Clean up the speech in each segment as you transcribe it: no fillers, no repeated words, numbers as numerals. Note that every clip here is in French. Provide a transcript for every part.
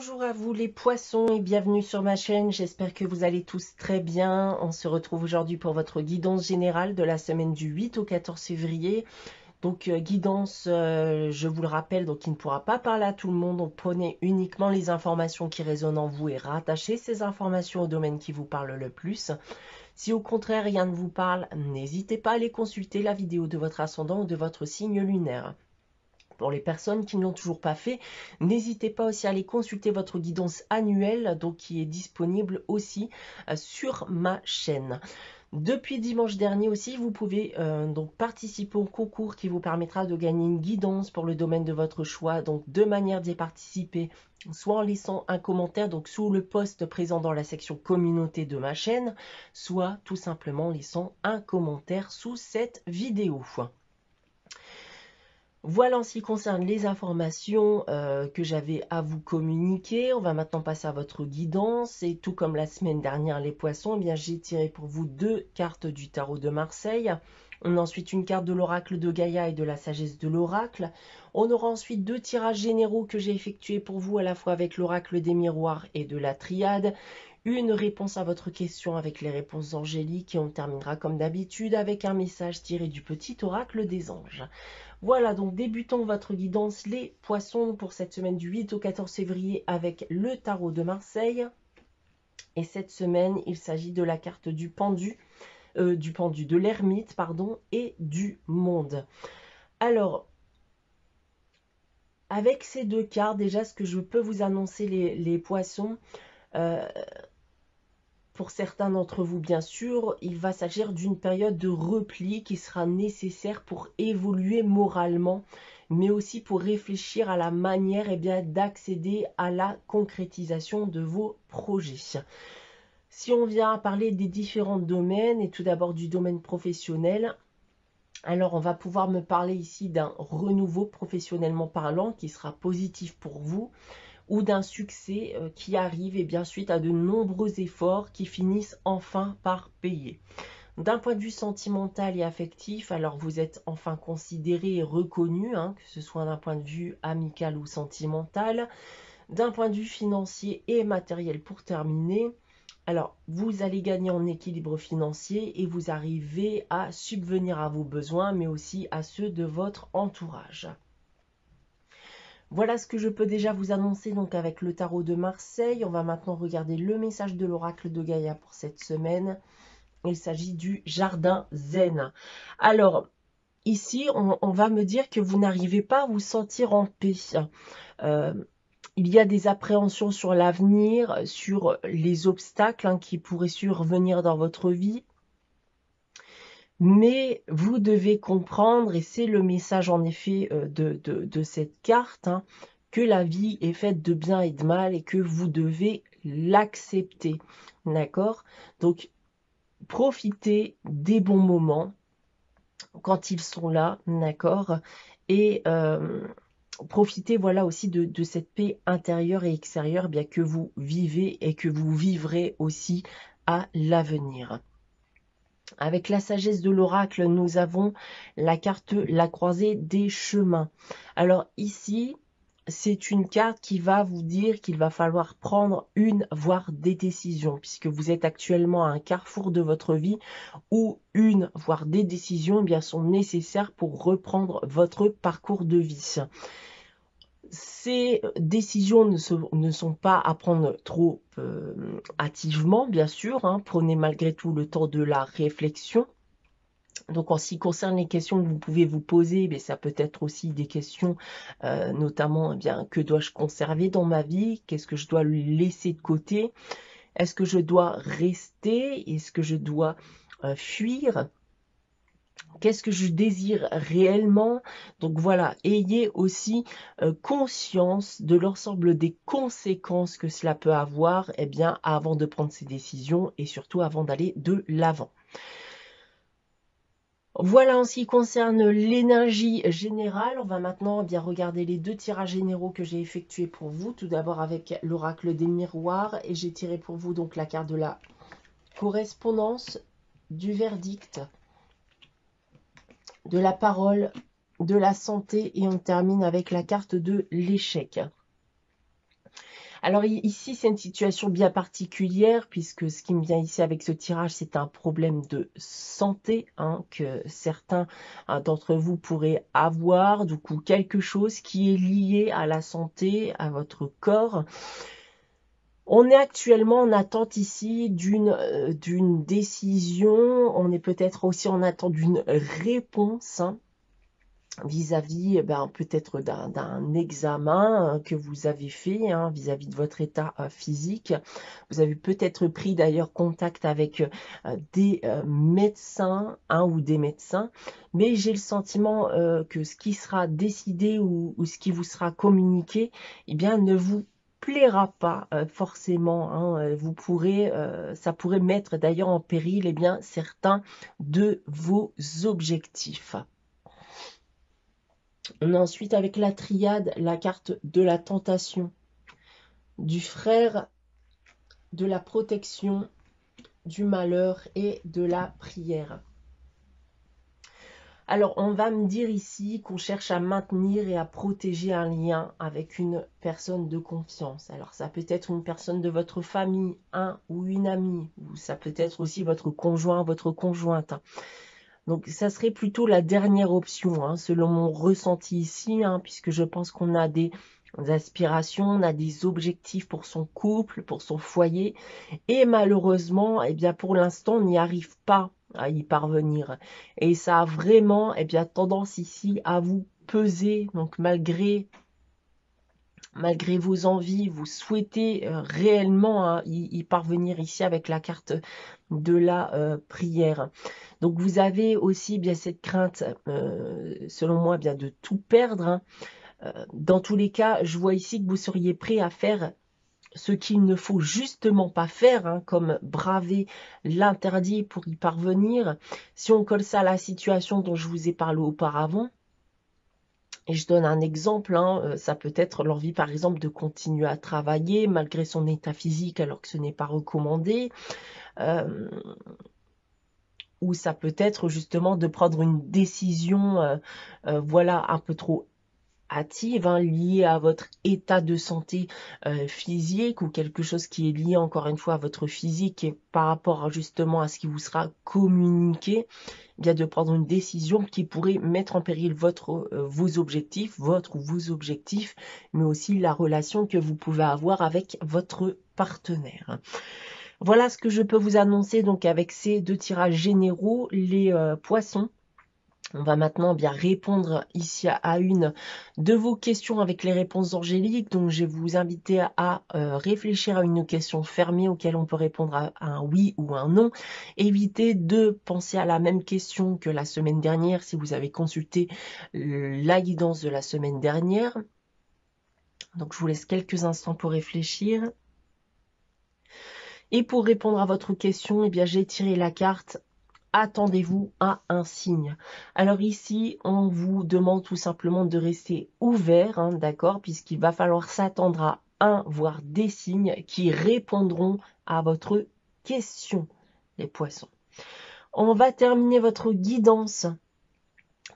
Bonjour à vous les poissons et bienvenue sur ma chaîne, j'espère que vous allez tous très bien. On se retrouve aujourd'hui pour votre guidance générale de la semaine du 8 au 14 février. Donc guidance, je vous le rappelle, donc il ne pourra pas parler à tout le monde, donc prenez uniquement les informations qui résonnent en vous et rattachez ces informations au domaine qui vous parle le plus. Si au contraire rien ne vous parle, n'hésitez pas à aller consulter la vidéo de votre ascendant ou de votre signe lunaire. Pour les personnes qui ne l'ont toujours pas fait, n'hésitez pas aussi à aller consulter votre guidance annuelle, donc qui est disponible aussi sur ma chaîne. Depuis dimanche dernier aussi, vous pouvez donc participer au concours qui vous permettra de gagner une guidance pour le domaine de votre choix. Donc deux manières d'y participer, soit en laissant un commentaire donc sous le post présent dans la section communauté de ma chaîne, soit tout simplement en laissant un commentaire sous cette vidéo. Voilà en ce qui concerne les informations que j'avais à vous communiquer. On va maintenant passer à votre guidance. Et tout comme la semaine dernière, les poissons, eh bien j'ai tiré pour vous deux cartes du tarot de Marseille. On a ensuite une carte de l'oracle de Gaïa et de la sagesse de l'oracle. On aura ensuite deux tirages généraux que j'ai effectués pour vous, à la fois avec l'oracle des miroirs et de la triade. Une réponse à votre question avec les réponses angéliques et on terminera comme d'habitude avec un message tiré du petit oracle des anges. Voilà, donc débutons votre guidance les poissons pour cette semaine du 8 au 14 février avec le tarot de Marseille. Et cette semaine, il s'agit de la carte du pendu, de l'ermite, pardon, et du monde. Alors, avec ces deux cartes, déjà, ce que je peux vous annoncer les poissons, pour certains d'entre vous, bien sûr, il va s'agir d'une période de repli qui sera nécessaire pour évoluer moralement, mais aussi pour réfléchir à la manière d'accéder à la concrétisation de vos projets. Si on vient à parler des différents domaines, et tout d'abord du domaine professionnel, alors on va pouvoir me parler ici d'un renouveau professionnellement parlant qui sera positif pour vous, ou d'un succès qui arrive et bien suite à de nombreux efforts qui finissent enfin par payer. D'un point de vue sentimental et affectif, alors vous êtes enfin considéré et reconnu, que ce soit d'un point de vue amical ou sentimental. D'un point de vue financier et matériel pour terminer, alors vous allez gagner en équilibre financier et vous arrivez à subvenir à vos besoins mais aussi à ceux de votre entourage. Voilà ce que je peux déjà vous annoncer donc avec le tarot de Marseille. On va maintenant regarder le message de l'oracle de Gaïa pour cette semaine. Il s'agit du jardin zen. Alors, ici, on va me dire que vous n'arrivez pas à vous sentir en paix. Il y a des appréhensions sur l'avenir, sur les obstacles qui pourraient survenir dans votre vie. Mais vous devez comprendre, et c'est le message en effet de cette carte, que la vie est faite de bien et de mal et que vous devez l'accepter. D'accord? Donc, profitez des bons moments quand ils sont là, d'accord? Et profitez voilà aussi de cette paix intérieure et extérieure bien que vous vivez et que vous vivrez aussi à l'avenir. Avec la sagesse de l'oracle, nous avons la carte la croisée des chemins. Alors ici, c'est une carte qui va vous dire qu'il va falloir prendre une, voire des décisions, puisque vous êtes actuellement à un carrefour de votre vie où une, voire des décisions bien, sont nécessaires pour reprendre votre parcours de vie. Ces décisions ne sont pas à prendre trop hâtivement, bien sûr. Prenez malgré tout le temps de la réflexion. Donc en ce qui concerne les questions que vous pouvez vous poser, mais ça peut être aussi des questions notamment que dois-je conserver dans ma vie? Qu'est-ce que je dois laisser de côté? Est-ce que je dois rester? Est-ce que je dois fuir? Qu'est-ce que je désire réellement? Donc voilà, ayez aussi conscience de l'ensemble des conséquences que cela peut avoir avant de prendre ces décisions et surtout avant d'aller de l'avant. Voilà en ce qui concerne l'énergie générale. On va maintenant bien regarder les deux tirages généraux que j'ai effectués pour vous. Tout d'abord avec l'oracle des miroirs. Et j'ai tiré pour vous donc la carte de la correspondance, du verdict, de la parole, de la santé. Et on termine avec la carte de l'échec. Alors ici, c'est une situation bien particulière puisque ce qui me vient ici avec ce tirage, c'est un problème de santé que certains d'entre vous pourraient avoir, du coup quelque chose qui est lié à la santé, à votre corps. On est actuellement en attente ici d'une décision, on est peut-être aussi en attente d'une réponse vis-à-vis peut-être d'un examen que vous avez fait vis-à-vis de votre état physique. Vous avez peut-être pris d'ailleurs contact avec des médecins, un ou des médecins, mais j'ai le sentiment que ce qui sera décidé ou ce qui vous sera communiqué, eh bien, ne vous plaira pas forcément. Vous pourrez, ça pourrait mettre d'ailleurs en péril certains de vos objectifs. On a ensuite avec la triade, la carte de la tentation, du frère, de la protection, du malheur et de la prière. Alors, on va me dire ici qu'on cherche à maintenir et à protéger un lien avec une personne de confiance. Alors, ça peut être une personne de votre famille, un ou une amie, ou ça peut être aussi votre conjoint, votre conjointe. Donc, ça serait plutôt la dernière option, selon mon ressenti ici, puisque je pense qu'on a des aspirations, on a des objectifs pour son couple, pour son foyer, et malheureusement, pour l'instant, on n'y arrive pas à y parvenir. Et ça a vraiment, tendance ici à vous peser, donc malgré vos envies, vous souhaitez réellement y parvenir ici avec la carte de la prière. Donc vous avez aussi cette crainte, selon moi, de tout perdre. Dans tous les cas, je vois ici que vous seriez prêt à faire ce qu'il ne faut justement pas faire, comme braver l'interdit pour y parvenir. Si on colle ça à la situation dont je vous ai parlé auparavant, et je donne un exemple, ça peut être l'envie par exemple de continuer à travailler malgré son état physique alors que ce n'est pas recommandé, ou ça peut être justement de prendre une décision voilà, un peu trop hâtive, liée à votre état de santé physique ou quelque chose qui est lié encore une fois à votre physique et par rapport justement à ce qui vous sera communiqué, bien de prendre une décision qui pourrait mettre en péril vos objectifs, votre ou vos objectifs, mais aussi la relation que vous pouvez avoir avec votre partenaire. Voilà ce que je peux vous annoncer donc avec ces deux tirages généraux, les poissons. On va maintenant bien répondre ici à une de vos questions avec les réponses angéliques. Donc, je vais vous inviter à réfléchir à une question fermée auquel on peut répondre à un oui ou un non. Évitez de penser à la même question que la semaine dernière si vous avez consulté la guidance de la semaine dernière. Donc, je vous laisse quelques instants pour réfléchir. Et pour répondre à votre question, j'ai tiré la carte attendez-vous à un signe. Alors ici, on vous demande tout simplement de rester ouvert, d'accord, puisqu'il va falloir s'attendre à un, voire des signes qui répondront à votre question, les poissons. On va terminer votre guidance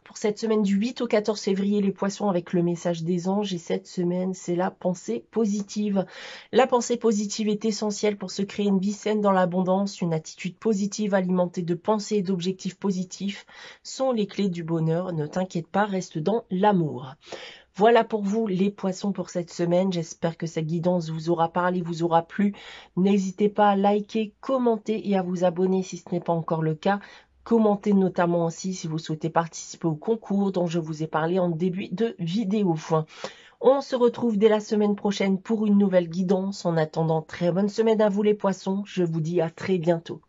pour cette semaine du 8 au 14 février, les poissons, avec le message des anges. Et cette semaine, c'est la pensée positive. La pensée positive est essentielle pour se créer une vie saine dans l'abondance. Une attitude positive alimentée de pensées et d'objectifs positifs sont les clés du bonheur. Ne t'inquiète pas, reste dans l'amour. Voilà pour vous les poissons pour cette semaine. J'espère que cette guidance vous aura parlé, vous aura plu. N'hésitez pas à liker, commenter et à vous abonner si ce n'est pas encore le cas. Commentez notamment aussi si vous souhaitez participer au concours dont je vous ai parlé en début de vidéo. On se retrouve dès la semaine prochaine pour une nouvelle guidance. En attendant, très bonne semaine à vous les poissons. Je vous dis à très bientôt.